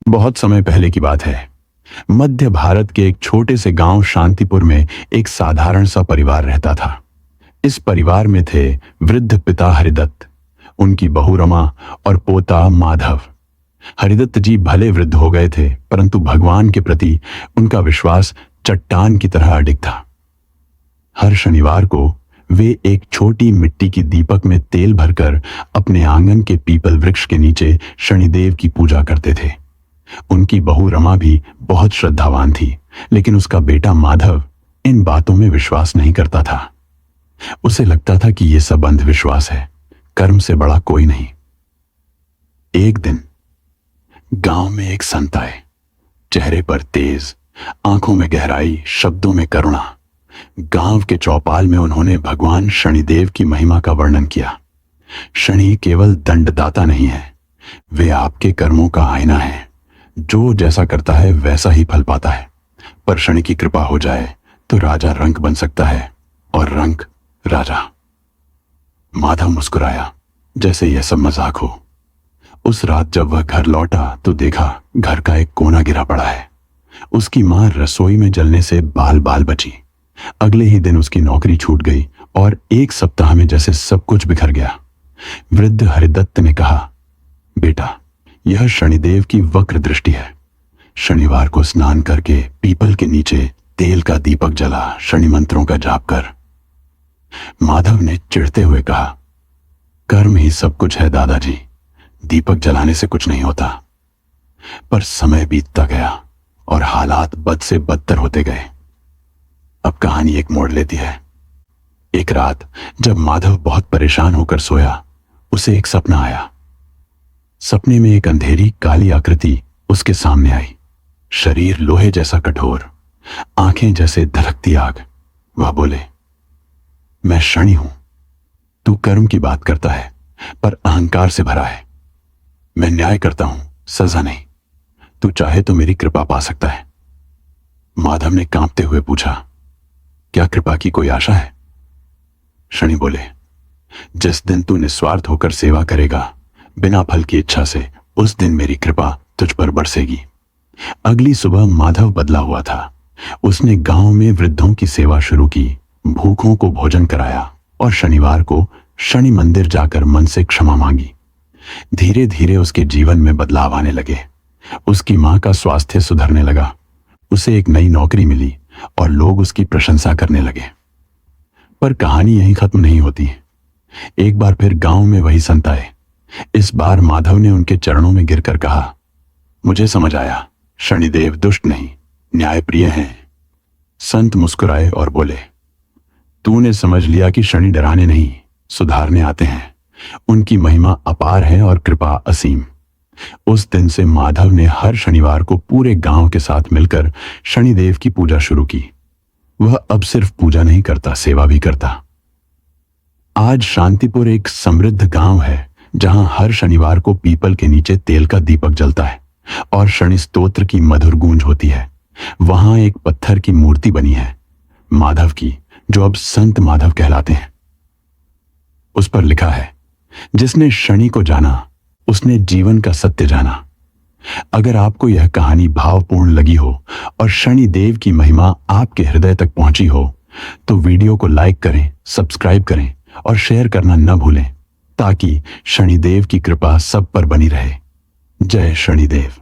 बहुत समय पहले की बात है। मध्य भारत के एक छोटे से गांव शांतिपुर में एक साधारण सा परिवार रहता था। इस परिवार में थे वृद्ध पिता हरिदत्त, उनकी बहू रमा और पोता माधव। हरिदत्त जी भले वृद्ध हो गए थे, परंतु भगवान के प्रति उनका विश्वास चट्टान की तरह अडिग था। हर शनिवार को वे एक छोटी मिट्टी की दीपक में तेल भरकर अपने आंगन के पीपल वृक्ष के नीचे शनिदेव की पूजा करते थे। उनकी बहू रमा भी बहुत श्रद्धावान थी, लेकिन उसका बेटा माधव इन बातों में विश्वास नहीं करता था। उसे लगता था कि यह सब अंधविश्वास है, कर्म से बड़ा कोई नहीं। एक दिन गांव में एक संत आए, चेहरे पर तेज, आंखों में गहराई, शब्दों में करुणा। गांव के चौपाल में उन्होंने भगवान शनिदेव की महिमा का वर्णन किया। शनि केवल दंडदाता नहीं है, वे आपके कर्मों का आईना है। जो जैसा करता है वैसा ही फल पाता है, पर शनि की कृपा हो जाए तो राजा रंक बन सकता है, और रंक राजा। माधव मुस्कुराया, जैसे यह सब मजाक हो। उस रात जब वह घर लौटा तो देखा घर का एक कोना गिरा पड़ा है। उसकी मां रसोई में जलने से बाल बाल बची। अगले ही दिन उसकी नौकरी छूट गई और एक सप्ताह में जैसे सब कुछ बिखर गया। वृद्ध हरिदत्त ने कहा, बेटा, यह शनिदेव की वक्र दृष्टि है। शनिवार को स्नान करके पीपल के नीचे तेल का दीपक जला, शनि मंत्रों का जाप कर। माधव ने चिढ़ते हुए कहा, कर्म ही सब कुछ है दादाजी, दीपक जलाने से कुछ नहीं होता। पर समय बीतता गया और हालात बद से बदतर होते गए। अब कहानी एक मोड़ लेती है। एक रात जब माधव बहुत परेशान होकर सोया, उसे एक सपना आया। सपने में एक अंधेरी काली आकृति उसके सामने आई। शरीर लोहे जैसा कठोर, आंखें जैसे धधकती आग। वह बोले, मैं शनि हूं। तू कर्म की बात करता है, पर अहंकार से भरा है। मैं न्याय करता हूं, सजा नहीं। तू चाहे तो मेरी कृपा पा सकता है। माधव ने कांपते हुए पूछा, क्या कृपा की कोई आशा है? शनि बोले, जिस दिन तू निस्वार्थ होकर सेवा करेगा बिना फल की इच्छा से, उस दिन मेरी कृपा तुझ पर बरसेगी। अगली सुबह माधव बदला हुआ था। उसने गांव में वृद्धों की सेवा शुरू की, भूखों को भोजन कराया और शनिवार को शनि मंदिर जाकर मन से क्षमा मांगी। धीरे धीरे उसके जीवन में बदलाव आने लगे। उसकी मां का स्वास्थ्य सुधरने लगा, उसे एक नई नौकरी मिली और लोग उसकी प्रशंसा करने लगे। पर कहानी यहीं खत्म नहीं होती। एक बार फिर गांव में वही संत आए। इस बार माधव ने उनके चरणों में गिरकर कहा, मुझे समझ आया, शनिदेव दुष्ट नहीं, न्यायप्रिय हैं। संत मुस्कुराए और बोले, तूने समझ लिया कि शनि डराने नहीं, सुधारने आते हैं। उनकी महिमा अपार है और कृपा असीम। उस दिन से माधव ने हर शनिवार को पूरे गांव के साथ मिलकर शनिदेव की पूजा शुरू की। वह अब सिर्फ पूजा नहीं करता, सेवा भी करता। आज शांतिपुर एक समृद्ध गांव है, जहां हर शनिवार को पीपल के नीचे तेल का दीपक जलता है और शनि स्तोत्र की मधुर गूंज होती है। वहां एक पत्थर की मूर्ति बनी है, माधव की, जो अब संत माधव कहलाते हैं। उस पर लिखा है, जिसने शनि को जाना उसने जीवन का सत्य जाना। अगर आपको यह कहानी भावपूर्ण लगी हो और शनि देव की महिमा आपके हृदय तक पहुंची हो, तो वीडियो को लाइक करें, सब्सक्राइब करें और शेयर करना न भूलें, ताकि शनिदेव की कृपा सब पर बनी रहे। जय शनिदेव।